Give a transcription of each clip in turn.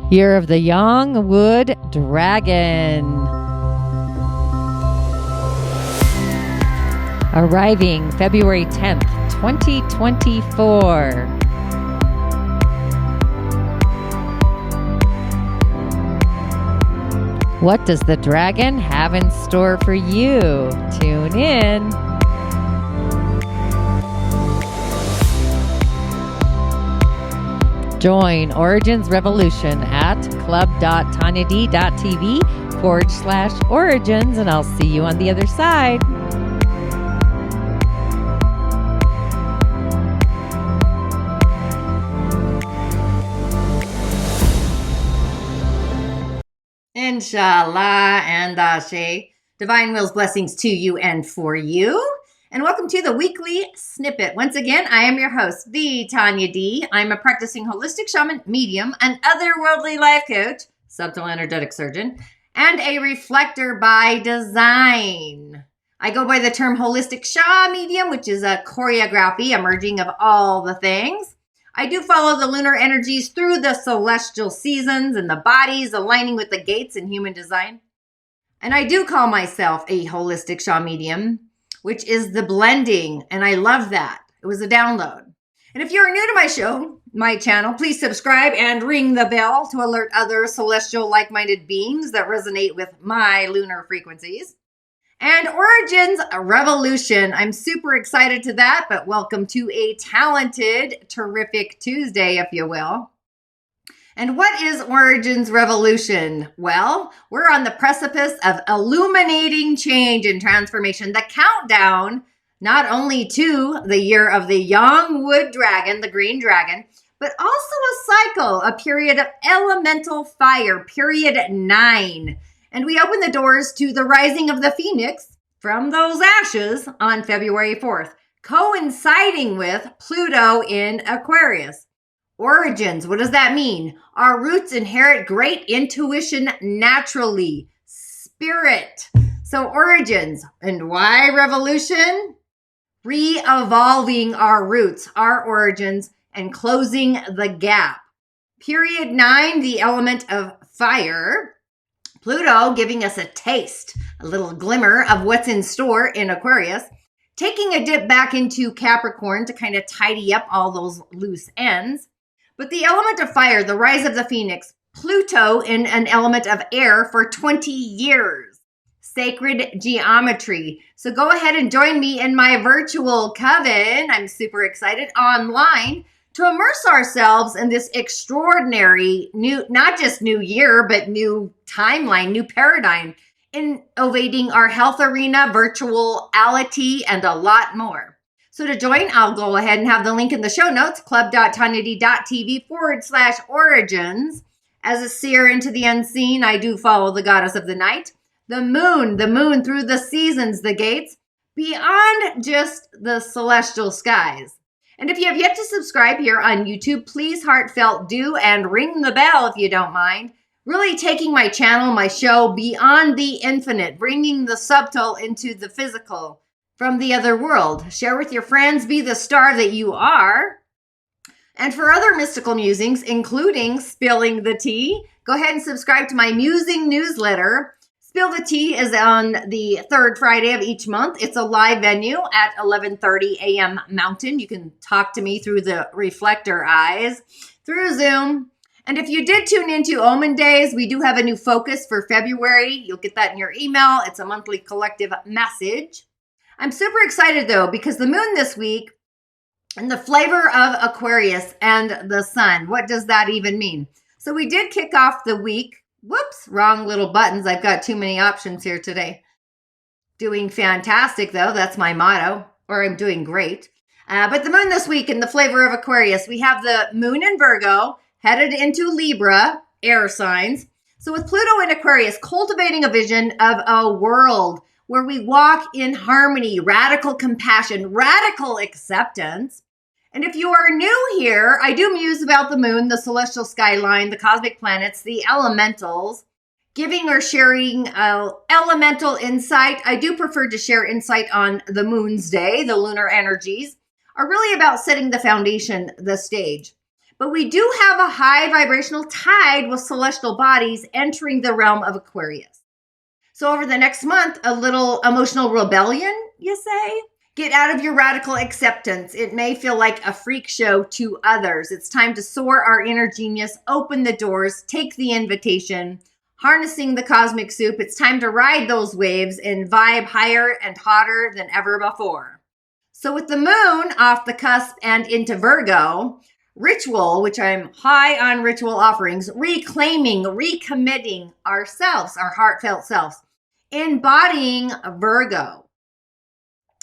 Year of the Young Wood Dragon. Arriving February 10th, 2024. What does the dragon have in store for you? Tune in. Join Origins Revolution at club.tonyad.tv/origins, and I'll see you on the other side. Inshallah and Ashe. Divine Will's blessings to you and for you. And welcome to the weekly snippet. Once again, I am your host, the Tonya D. I'm a practicing holistic shaman, medium, an otherworldly life coach, subtle energetic surgeon, and a reflector by design. I go by the term holistic Sha medium, which is a choreography, a merging of all the things. I do follow the lunar energies through the celestial seasons and the bodies aligning with the gates in human design. And I do call myself a holistic Sha medium, which is the blending, and I love that. It was a download. And if you're new to my show, my channel, please subscribe and ring the bell to alert other celestial like-minded beings that resonate with my lunar frequencies. And Origins Revolution. I'm super excited to that, but welcome to a talented, terrific Tuesday, if you will. And what is Origins Revolution? Well, we're on the precipice of illuminating change and transformation. The countdown, not only to the year of the young wood dragon, the green dragon, but also a cycle, a period of elemental fire, period 9. And we open the doors to the rising of the phoenix from those ashes on February 4th, coinciding with Pluto in Aquarius. Origins, what does that mean? Our roots inherit great intuition naturally. Spirit. So origins. And why revolution? Re-evolving our roots, our origins, and closing the gap. Period 9, the element of fire. Pluto giving us a taste, a little glimmer of what's in store in Aquarius. Taking a dip back into Capricorn to kind of tidy up all those loose ends. But the element of fire, the rise of the phoenix, Pluto in an element of air for 20 years. Sacred geometry. So go ahead and join me in my virtual coven. I'm super excited online to immerse ourselves in this extraordinary new, not just new year, but new timeline, new paradigm, innovating our health arena, virtuality, and a lot more. So to join, I'll go ahead and have the link in the show notes, club.tonyad.tv/origins. As a seer into the unseen, I do follow the goddess of the night, the moon through the seasons, the gates, beyond just the celestial skies. And if you have yet to subscribe here on YouTube, please heartfelt do and ring the bell if you don't mind. Really taking my channel, my show beyond the infinite, bringing the subtle into the physical. From the other world. Share with your friends, be the star that you are. And for other mystical musings, including Spilling the Tea, go ahead and subscribe to my musing newsletter. Spill the Tea is on the third Friday of each month. It's a live venue at 11:30 a.m. Mountain. You can talk to me through the reflector eyes, through Zoom. And if you did tune into Omen Days, we do have a new focus for February. You'll get that in your email. It's a monthly collective message. I'm super excited though, because the moon this week and the flavor of Aquarius and the sun. What does that even mean? So we did kick off the week. Whoops, wrong little buttons. I've got too many options here today. Doing fantastic though. That's my motto, or I'm doing great. But the moon this week and the flavor of Aquarius, we have the moon in Virgo headed into Libra, air signs. So with Pluto in Aquarius, cultivating a vision of a world where we walk in harmony, radical compassion, radical acceptance. And if you are new here, I do muse about the moon, the celestial skyline, the cosmic planets, the elementals, giving or sharing elemental insight. I do prefer to share insight on the moon's day, the lunar energies, are really about setting the foundation, the stage. But we do have a high vibrational tide with celestial bodies entering the realm of Aquarius. So over the next month, a little emotional rebellion, you say? Get out of your radical acceptance. It may feel like a freak show to others. It's time to soar our inner genius, open the doors, take the invitation, harnessing the cosmic soup. It's time to ride those waves and vibe higher and hotter than ever before. So with the moon off the cusp and into Virgo, ritual, which I'm high on ritual offerings, reclaiming, recommitting ourselves, our heartfelt selves, embodying Virgo.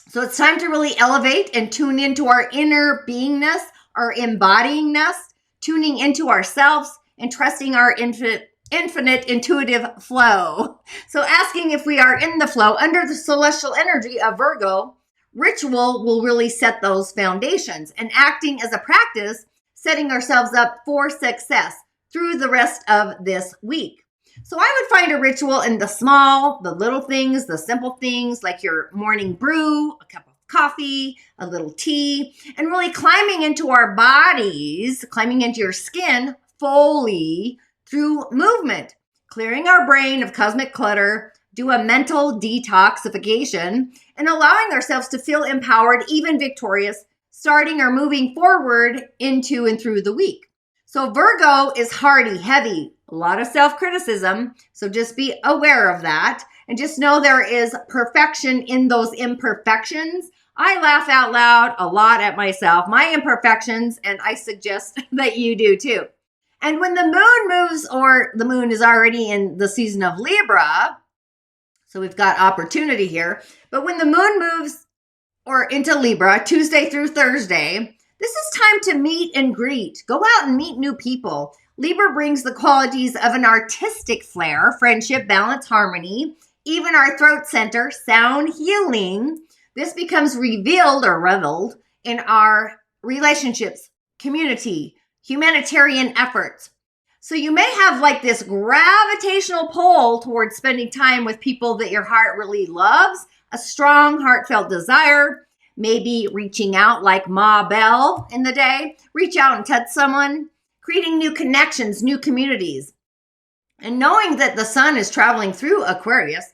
So it's time to really elevate and tune into our inner beingness, our embodyingness, tuning into ourselves and trusting our infinite intuitive flow. So asking if we are in the flow under the celestial energy of Virgo, ritual will really set those foundations, and acting as a practice, setting ourselves up for success through the rest of this week. So I would find a ritual in the small, the little things, the simple things like your morning brew, a cup of coffee, a little tea, and really climbing into our bodies, climbing into your skin fully through movement, clearing our brain of cosmic clutter, do a mental detoxification, and allowing ourselves to feel empowered, even victorious, starting or moving forward into and through the week. So Virgo is hardy, heavy, a lot of self-criticism. So just be aware of that. And just know there is perfection in those imperfections. I laugh out loud a lot at myself, my imperfections, and I suggest that you do too. And when the moon moves, or the moon is already in the season of Libra, so we've got opportunity here. But when the moon moves or into Libra, Tuesday through Thursday, this is time to meet and greet. Go out and meet new people. Libra brings the qualities of an artistic flair, friendship, balance, harmony, even our throat center, sound healing. This becomes revealed or reveled in our relationships, community, humanitarian efforts. So you may have like this gravitational pull towards spending time with people that your heart really loves, a strong heartfelt desire, maybe reaching out like Ma Bell in the day, reach out and touch someone, creating new connections, new communities. And knowing that the sun is traveling through Aquarius,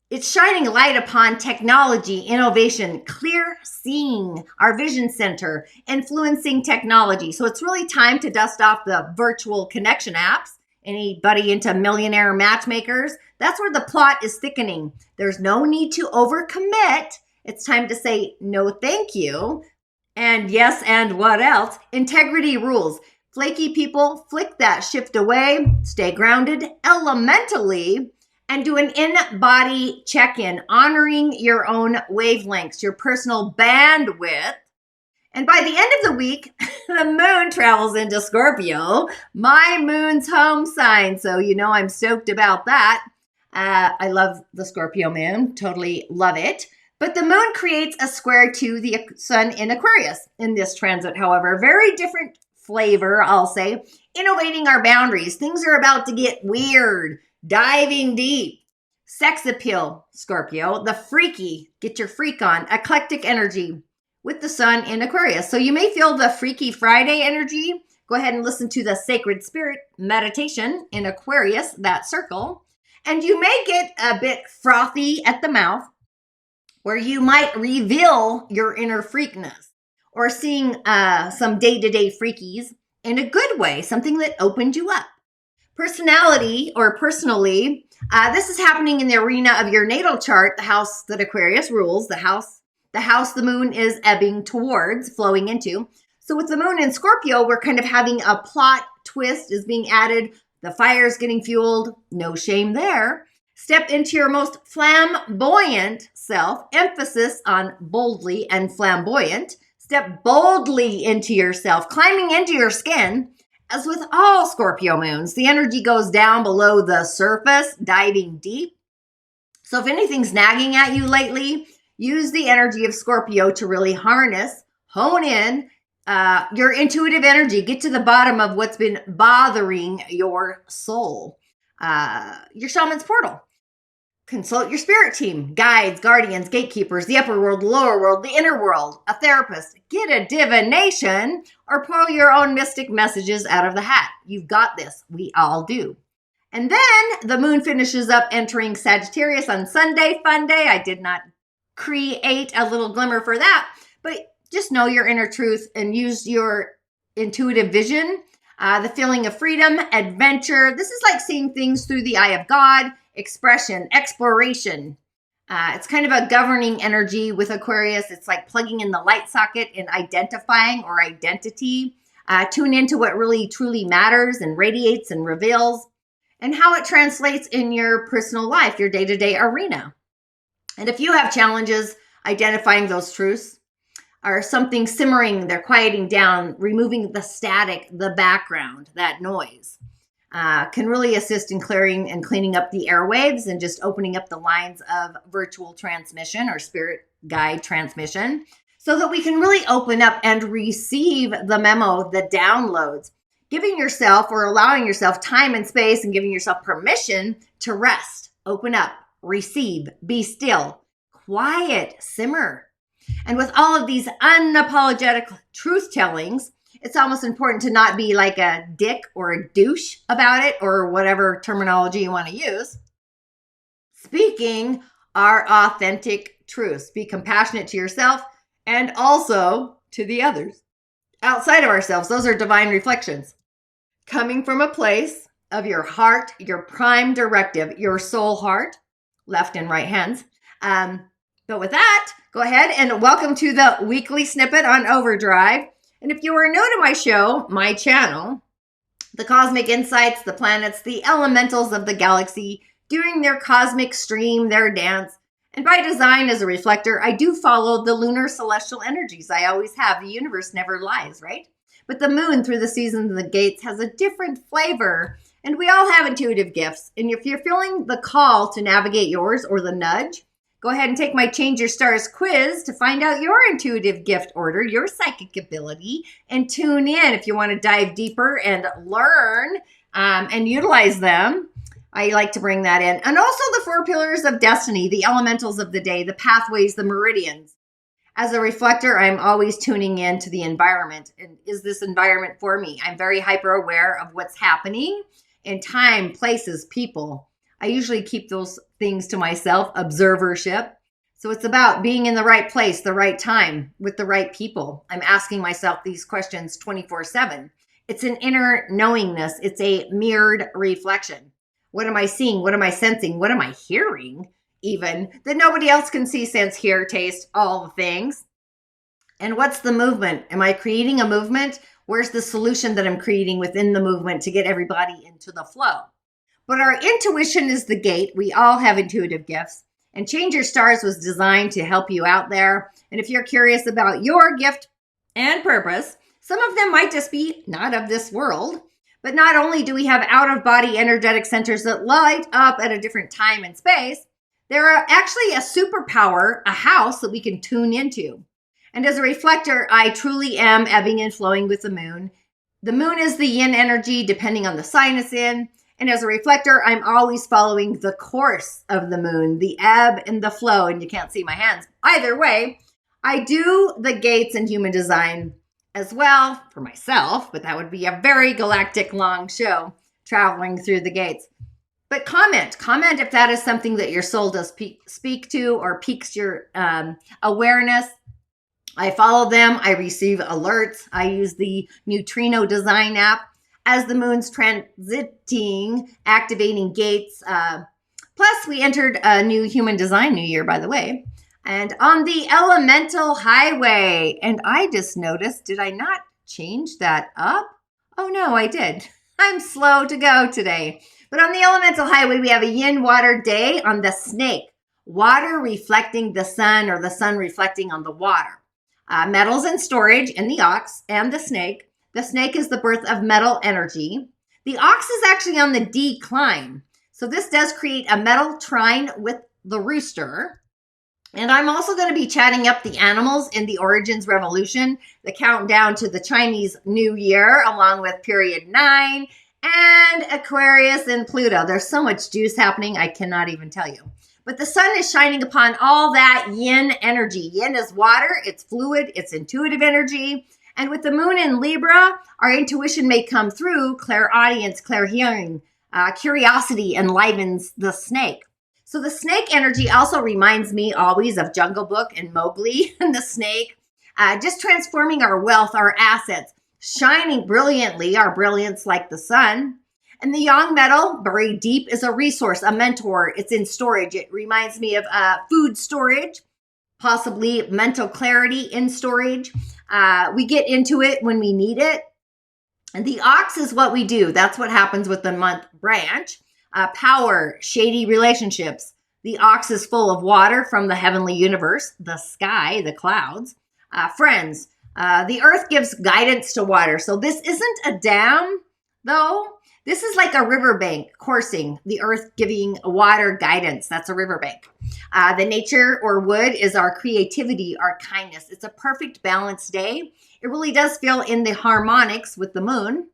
it's shining light upon technology, innovation, clear seeing, our vision center, influencing technology. So it's really time to dust off the virtual connection apps. Anybody into millionaire matchmakers? That's where the plot is thickening. There's no need to overcommit. It's time to say no thank you. And yes, and what else? Integrity rules. Flaky people, flick that shift away, stay grounded elementally, and do an in-body check-in, honoring your own wavelengths, your personal bandwidth. And by the end of the week, the moon travels into Scorpio, my moon's home sign. So you know I'm stoked about that. I love the Scorpio moon, totally love it. But the moon creates a square to the sun in Aquarius in this transit, however. Very different flavor, I'll say. Innovating our boundaries. Things are about to get weird. Diving deep. Sex appeal, Scorpio. The freaky, get your freak on. Eclectic energy with the sun in Aquarius. So you may feel the Freaky Friday energy. Go ahead and listen to the Sacred Spirit meditation in Aquarius, that circle. And you may get a bit frothy at the mouth, where you might reveal your inner freakness, or seeing some day-to-day freakies in a good way, something that opened you up. Personality or personally, this is happening in the arena of your natal chart, the house that Aquarius rules, the house the moon is ebbing towards, flowing into. So with the moon in Scorpio, we're kind of having a plot twist is being added. The fire is getting fueled. No shame there. Step into your most flamboyant self. Emphasis on boldly and flamboyant. Step boldly into yourself, climbing into your skin. As with all Scorpio moons, the energy goes down below the surface, diving deep. So if anything's nagging at you lately, use the energy of Scorpio to really harness, hone in your intuitive energy. Get to the bottom of what's been bothering your soul. Your shaman's portal. Consult your spirit team, guides, guardians, gatekeepers, the upper world, the lower world, the inner world, a therapist, get a divination, or pull your own mystic messages out of the hat. You've got this. We all do. And then the moon finishes up entering Sagittarius on Sunday, fun day. I did not create a little glimmer for that, but just know your inner truth and use your intuitive vision, the feeling of freedom, adventure. This is like seeing things through the eye of God, expression, exploration. It's kind of a governing energy with Aquarius. It's like plugging in the light socket and identifying or identity. Tune into what really truly matters and radiates and reveals, and how it translates in your personal life, your day-to-day arena. And if you have challenges identifying those truths, or something simmering, they're quieting down, removing the static, the background, that noise, can really assist in clearing and cleaning up the airwaves and just opening up the lines of virtual transmission or spirit guide transmission, so that we can really open up and receive the memo, the downloads, giving yourself or allowing yourself time and space and giving yourself permission to rest, open up, receive, be still, quiet, simmer. And with all of these unapologetic truth tellings, it's almost important to not be like a dick or a douche about it, or whatever terminology you want to use. Speaking our authentic truths. Be compassionate to yourself and also to the others outside of ourselves. Those are divine reflections coming from a place of your heart, your prime directive, your soul heart, left and right hands. But with that, go ahead and welcome to the weekly snippet on Overdrive. And if you are new to my show, my channel, the cosmic insights, the planets, the elementals of the galaxy doing their cosmic stream, their dance. And by design, as a reflector, I do follow the lunar celestial energies. I always have. The universe never lies, right? But the moon through the seasons and the gates has a different flavor. And we all have intuitive gifts. And if you're feeling the call to navigate yours or the nudge, go ahead and take my Change Your Stars quiz to find out your intuitive gift order, your psychic ability, and tune in if you want to dive deeper and learn and utilize them. I like to bring that in. And also the 4 pillars of destiny, the elementals of the day, the pathways, the meridians. As a reflector, I'm always tuning in to the environment. And is this environment for me? I'm very hyper aware of what's happening in time, places, people. I usually keep those things to myself, observership. So it's about being in the right place, the right time, with the right people. I'm asking myself these questions 24/7. It's an inner knowingness. It's a mirrored reflection. What am I seeing? What am I sensing? What am I hearing? Even that nobody else can see, sense, hear, taste, all the things. And what's the movement? Am I creating a movement? Where's the solution that I'm creating within the movement to get everybody into the flow? But our intuition is the gate. We all have intuitive gifts. And Change Your Stars was designed to help you out there. And if you're curious about your gift and purpose, some of them might just be not of this world. But not only do we have out-of-body energetic centers that light up at a different time and space, there are actually a superpower, a house that we can tune into. And as a reflector, I truly am ebbing and flowing with the moon. The moon is the yin energy, depending on the sign it's in. And as a reflector, I'm always following the course of the moon, the ebb and the flow. And you can't see my hands. Either way, I do the gates in human design as well for myself, but that would be a very galactic long show traveling through the gates. But comment if that is something that your soul does speak to or piques your awareness. I follow them. I receive alerts. I use the Neutrino Design app as the moon's transiting, activating gates. Plus, we entered a new human design new year, by the way. And on the elemental highway. And I just noticed, did I not change that up? Oh, no, I did. I'm slow to go today. But on the elemental highway, we have a yin water day on the snake. Water reflecting the sun, or the sun reflecting on the water. Metals in storage in the ox and the snake. The snake is the birth of metal energy. The ox is actually on the decline. So this does create a metal trine with the rooster. And I'm also going to be chatting up the animals in the Origins Revolution, the countdown to the Chinese New Year, along with period 9 and Aquarius and Pluto. There's so much juice happening, I cannot even tell you. But the sun is shining upon all that yin energy. Yin is water, it's fluid, it's intuitive energy. And with the moon in Libra, our intuition may come through, clairaudience, clairhearing, curiosity enlivens the snake. So the snake energy also reminds me always of Jungle Book and Mowgli and the snake, just transforming our wealth, our assets, shining brilliantly, our brilliance like the sun. And the yang metal, buried deep, is a resource, a mentor. It's in storage. It reminds me of food storage, possibly mental clarity in storage. We get into it when we need it. And the ox is what we do. That's what happens with the month branch. Power, shady relationships. The ox is full of water from the heavenly universe, the sky, the clouds. Friends, the earth gives guidance to water. So this isn't a dam, though. This is like a riverbank coursing, the earth giving water guidance. That's a riverbank. The nature or wood is our creativity, our kindness. It's a perfect balanced day. It really does feel in the harmonics with the moon.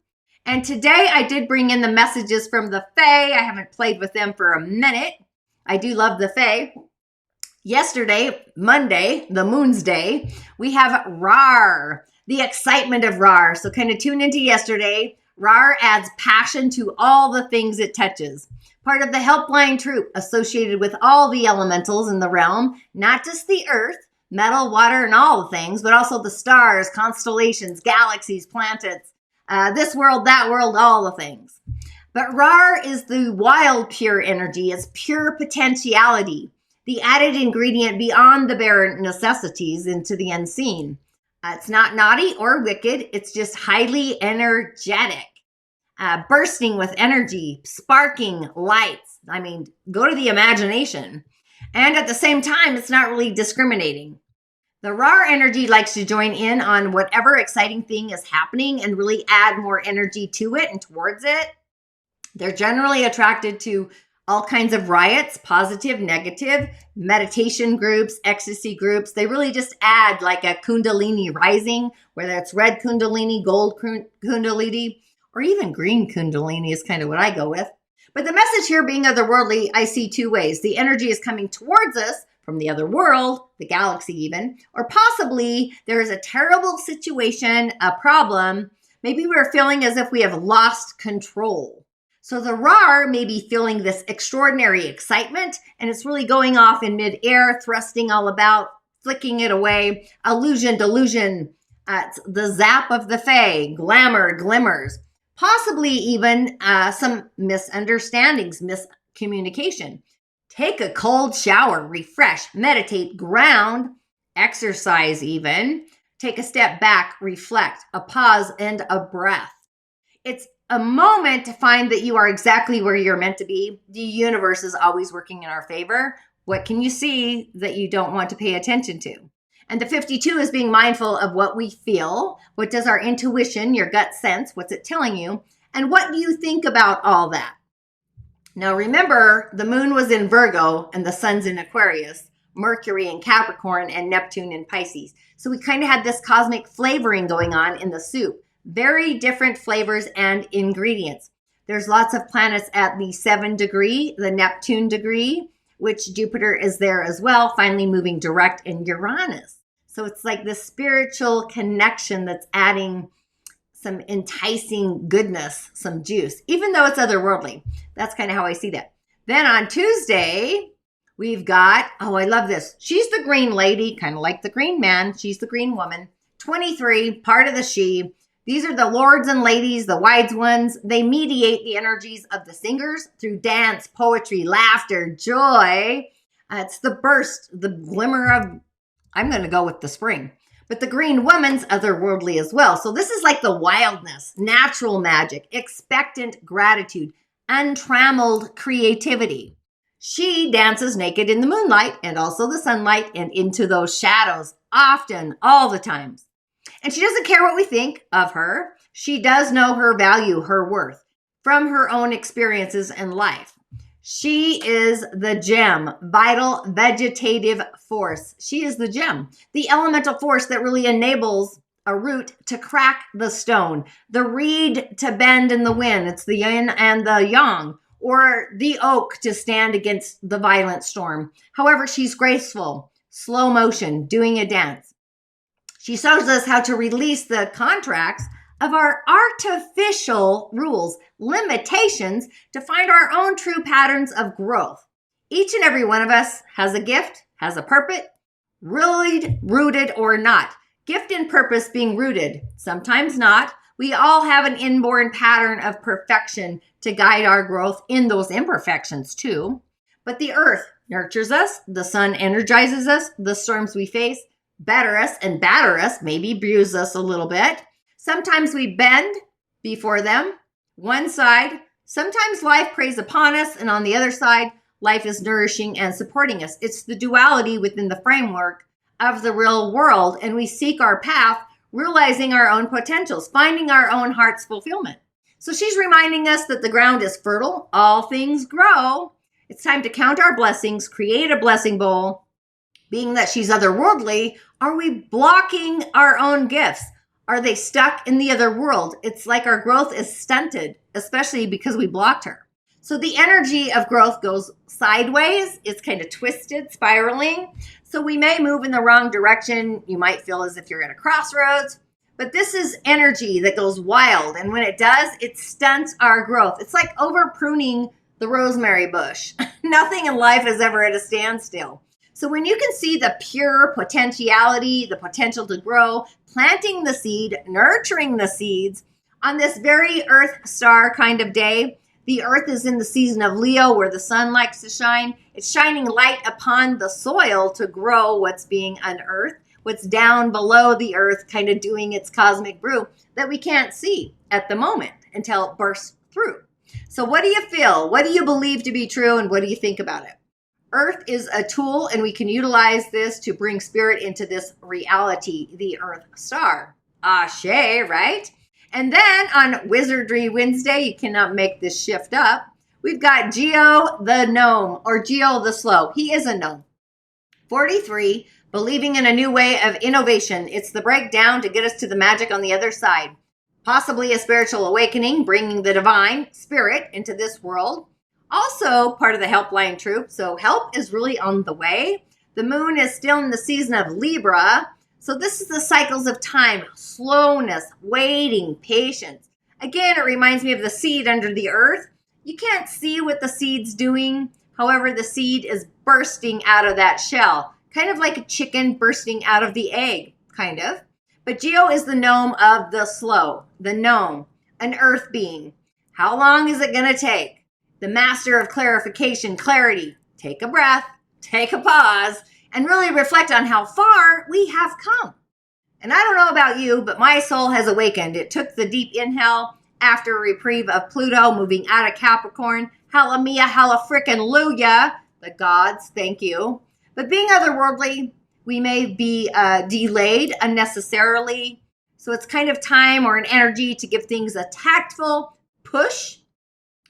And today I did bring in the messages from the Fae. I haven't played with them for a minute. I do love the Fae. Yesterday, Monday, the moon's day, we have Rar, the excitement of Rar. So kind of tune into yesterday. Rar adds passion to all the things it touches. Part of the helpline troop associated with all the elementals in the realm, not just the earth, metal, water, and all the things, but also the stars, constellations, galaxies, planets, this world, that world, all the things. But Rar is the wild, pure energy. It's pure potentiality, the added ingredient beyond the bare necessities into the unseen. It's not naughty or wicked. It's just highly energetic, bursting with energy, sparking lights. I mean, go to the imagination. And at the same time, it's not really discriminating. The Rar energy likes to join in on whatever exciting thing is happening and really add more energy to it and towards it. They're generally attracted to all kinds of riots, positive, negative, meditation groups, ecstasy groups. They really just add like a kundalini rising, whether it's red kundalini, gold kundalini, or even green kundalini is kind of what I go with. But the message here being otherworldly, I see two ways. The energy is coming towards us from the other world, the galaxy even, or possibly there is a terrible situation, a problem. Maybe we're feeling as if we have lost control. So the Rar may be feeling this extraordinary excitement, and it's really going off in midair, thrusting all about, flicking it away, illusion, delusion, the zap of the Fae, glamour, glimmers, possibly even some misunderstandings, miscommunication. Take a cold shower, refresh, meditate, ground, exercise even, take a step back, reflect, a pause and a breath. It's a moment to find that you are exactly where you're meant to be. The universe is always working in our favor. What can you see that you don't want to pay attention to? And the 52 is being mindful of what we feel. What does our intuition, your gut sense, what's it telling you? And what do you think about all that? Now remember, the moon was in Virgo and the sun's in Aquarius, Mercury in Capricorn, and Neptune in Pisces. So we kind of had this cosmic flavoring going on in the soup. Very different flavors and ingredients. There's lots of planets at the 7 degree, the Neptune degree, which Jupiter is there as well, finally moving direct in Uranus. So it's like this spiritual connection that's adding some enticing goodness, some juice, even though it's otherworldly. That's kind of how I see that. Then on Tuesday, we've got, oh, I love this. She's the green lady, kind of like the green man. She's the green woman. 23, part of the she. These are the lords and ladies, the wise ones. They mediate the energies of the singers through dance, poetry, laughter, joy. It's the burst, the glimmer of, I'm going to go with the spring. But the green woman's otherworldly as well. So this is like the wildness, natural magic, expectant gratitude, untrammeled creativity. She dances naked in the moonlight and also the sunlight and into those shadows, often, all the times. And she doesn't care what we think of her. She does know her value, her worth from her own experiences in life. She is the gem, vital vegetative force. She is the gem, the elemental force that really enables a root to crack the stone, the reed to bend in the wind. It's the yin and the yang. or the oak to stand against the violent storm. However, she's graceful, slow motion, doing a dance. She shows us how to release the contracts of our artificial rules, limitations, to find our own true patterns of growth. Each and every one of us has a gift, has a purpose, really rooted or not. Gift and purpose being rooted, sometimes not. We all have an inborn pattern of perfection to guide our growth in those imperfections too. But the earth nurtures us, the sun energizes us, the storms we face better us and batter us, maybe bruise us a little bit. Sometimes we bend before them, one side. Sometimes life preys upon us, and on the other side, life is nourishing and supporting us. It's the duality within the framework of the real world, and we seek our path, realizing our own potentials, finding our own heart's fulfillment. So she's reminding us that the ground is fertile, all things grow. It's time to count our blessings, create a blessing bowl. Being that she's otherworldly, are we blocking our own gifts? Are they stuck in the other world? It's like our growth is stunted, especially because we blocked her. So the energy of growth goes sideways. It's kind of twisted, spiraling. So we may move in the wrong direction. You might feel as if you're at a crossroads. But this is energy that goes wild. And when it does, it stunts our growth. It's like over pruning the rosemary bush. Nothing in life is ever at a standstill. So when you can see the pure potentiality, the potential to grow, planting the seed, nurturing the seeds on this very earth star kind of day, the earth is in the season of Leo where the sun likes to shine. It's shining light upon the soil to grow what's being unearthed, what's down below the earth, kind of doing its cosmic brew that we can't see at the moment until it bursts through. So what do you feel? What do you believe to be true? And what do you think about it? Earth is a tool, and we can utilize this to bring spirit into this reality, the Earth star. Ashe, right? And then on Wizardry Wednesday, you cannot make this shift up. We've got Geo the Gnome, or Geo the Slow. He is a gnome. 43, believing in a new way of innovation. It's the breakdown to get us to the magic on the other side. Possibly a spiritual awakening, bringing the divine spirit into this world. Also part of the helpline troop. So help is really on the way. The moon is still in the season of Libra. So this is the cycles of time, slowness, waiting, patience. Again, it reminds me of the seed under the earth. You can't see what the seed's doing. However, the seed is bursting out of that shell, kind of like a chicken bursting out of the egg, kind of. But Geo is the gnome of the slow, the gnome, an earth being. How long is it going to take? The master of clarification, clarity. Take a breath, take a pause, and really reflect on how far we have come. And I don't know about you, but my soul has awakened. It took the deep inhale after a reprieve of Pluto moving out of Capricorn. Hallelujah, hallafrickin-luya. The gods, thank you. But being otherworldly, we may be delayed unnecessarily. So it's kind of time or an energy to give things a tactful push,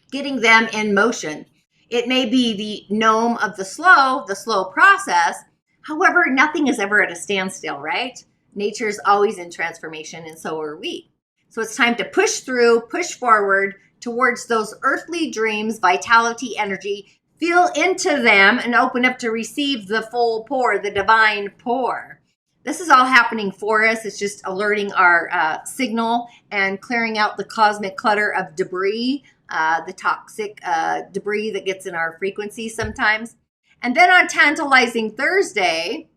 getting them in motion. It may be the gnome of the slow process. However, nothing is ever at a standstill, right? Nature's always in transformation, and so are we. So it's time to push through, push forward towards those earthly dreams, vitality, energy, feel into them and open up to receive the full pour, the divine pour. This is all happening for us. It's just alerting our signal and clearing out the cosmic clutter of debris, the toxic debris that gets in our frequency sometimes. And then on Tantalizing Thursday,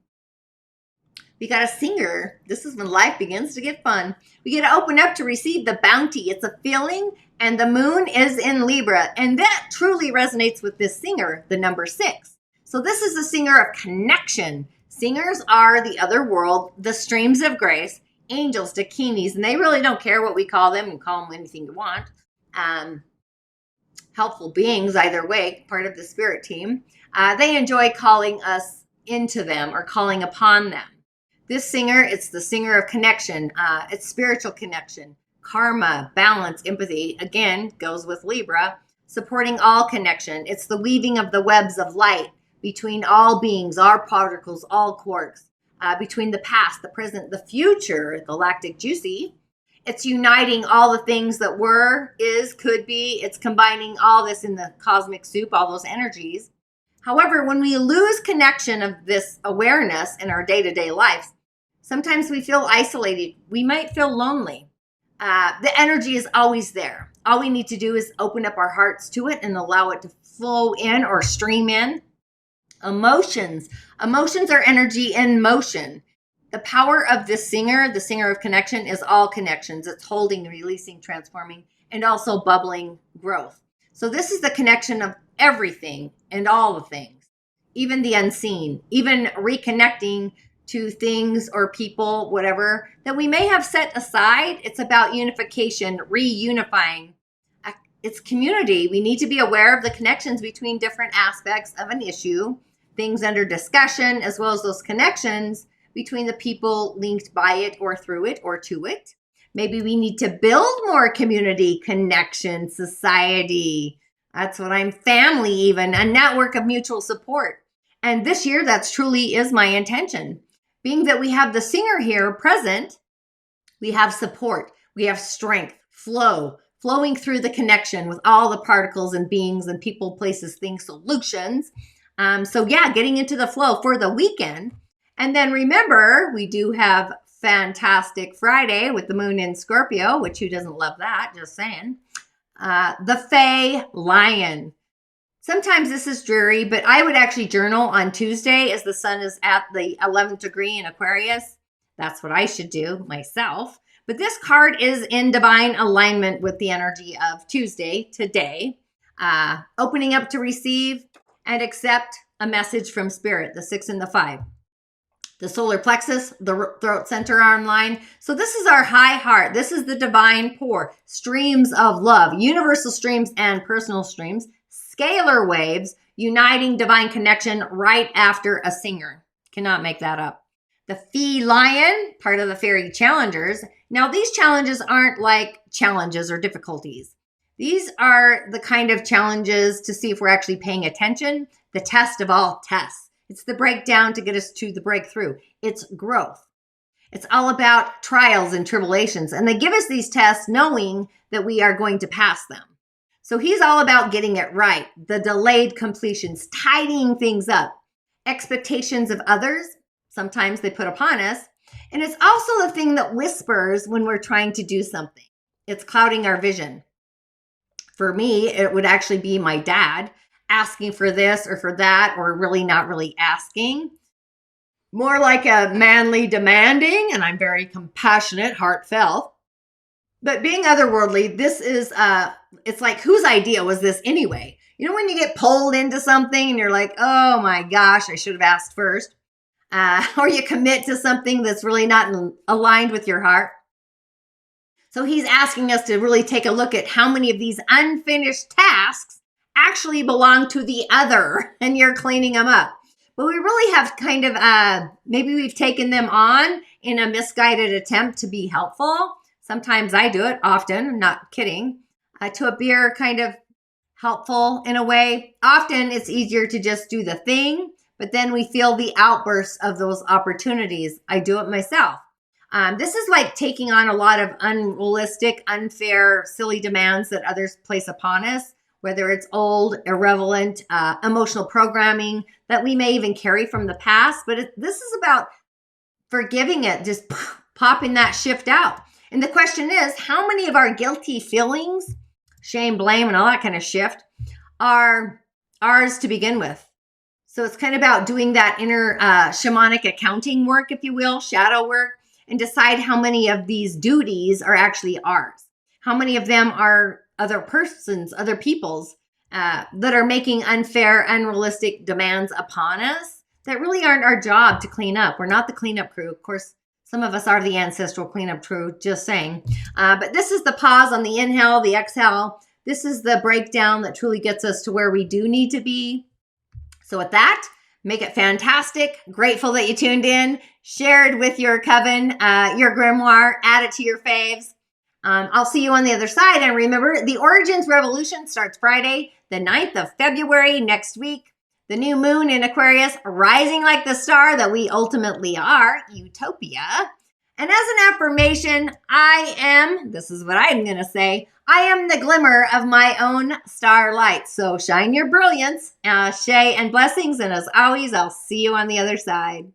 we got a singer. This is when life begins to get fun. We get to open up to receive the bounty. It's a feeling, and the moon is in Libra. And that truly resonates with this singer, the number 6. So this is a singer of connection. Singers are the other world, the streams of grace, angels, dakinis, and they really don't care what we call them. You call them anything you want. Helpful beings, either way, part of the spirit team. They enjoy calling us into them or calling upon them. This singer, it's the singer of connection. It's spiritual connection, karma, balance, empathy. Again, goes with Libra, supporting all connection. It's the weaving of the webs of light between all beings, all particles, all quarks, between the past, the present, the future, galactic juicy. It's uniting all the things that were, is, could be. It's combining all this in the cosmic soup, all those energies. However, when we lose connection of this awareness in our day-to-day lives, sometimes we feel isolated. We might feel lonely. The energy is always there. All we need to do is open up our hearts to it and allow it to flow in or stream in. Emotions. Emotions are energy in motion. The power of the singer of connection, is all connections. It's holding, releasing, transforming, and also bubbling growth. So this is the connection of everything and all the things, even the unseen, even reconnecting to things or people, whatever, that we may have set aside. It's about unification, reunifying. It's community. We need to be aware of the connections between different aspects of an issue, things under discussion, as well as those connections between the people linked by it or through it or to it. Maybe we need to build more community, connection, society. That's what I'm, family even, a network of mutual support. And this year, that's truly is my intention. Being that we have the singer here present, we have support, we have strength, flowing through the connection with all the particles and beings and people, places, things, solutions. So yeah, getting into the flow for the weekend. And then remember, we do have fantastic Friday with the moon in Scorpio, which who doesn't love that? Just saying. The Fae Lion. Sometimes this is dreary, but I would actually journal on Tuesday as the sun is at the 11th degree in Aquarius. That's what I should do myself. But this card is in divine alignment with the energy of Tuesday, today. Opening up to receive and accept a message from Spirit, the 6 and the 5. The solar plexus, the throat center are online. So this is our high heart. This is the divine pour. Streams of love, universal streams and personal streams. Scalar waves, uniting divine connection right after a singer. Cannot make that up. The Fee Lion, part of the fairy challengers. Now, these challenges aren't like challenges or difficulties. These are the kind of challenges to see if we're actually paying attention. The test of all tests. It's the breakdown to get us to the breakthrough. It's growth. It's all about trials and tribulations. And they give us these tests knowing that we are going to pass them. So he's all about getting it right. The delayed completions, tidying things up, expectations of others. Sometimes they put upon us. And it's also the thing that whispers when we're trying to do something. It's clouding our vision. For me, it would actually be my dad asking for this or for that, or really not really asking. More like a manly demanding, and I'm very compassionate, heartfelt. But being otherworldly, this is, it's like, whose idea was this anyway? You know, when you get pulled into something and you're like, oh my gosh, I should have asked first. Or you commit to something that's really not aligned with your heart. So he's asking us to really take a look at how many of these unfinished tasks actually belong to the other, and you're cleaning them up. But we really have kind of, maybe we've taken them on in a misguided attempt to be helpful. Sometimes I do it, often, I'm not kidding, to appear kind of helpful in a way. Often it's easier to just do the thing, but then we feel the outbursts of those opportunities. I do it myself. This is like taking on a lot of unrealistic, unfair, silly demands that others place upon us, whether it's old, irrelevant, emotional programming that we may even carry from the past. But this is about forgiving it, just popping that shift out. And the question is, how many of our guilty feelings, shame, blame, and all that kind of shift are ours to begin with? So it's kind of about doing that inner shamanic accounting work, if you will, shadow work, and decide how many of these duties are actually ours. How many of them are other persons, other people's that are making unfair, unrealistic demands upon us that really aren't our job to clean up. We're not the cleanup crew. Of course, some of us are the ancestral cleanup crew, just saying. But this is the pause on the inhale, the exhale. This is the breakdown that truly gets us to where we do need to be. So with that, make it fantastic. Grateful that you tuned in, shared with your coven, your grimoire, add it to your faves. I'll see you on the other side. And remember, the Origins Revolution starts Friday, the 9th of February next week. The new moon in Aquarius, rising like the star that we ultimately are, Utopia. And as an affirmation, this is what I'm going to say, I am the glimmer of my own starlight. So shine your brilliance, Shay, and blessings. And as always, I'll see you on the other side.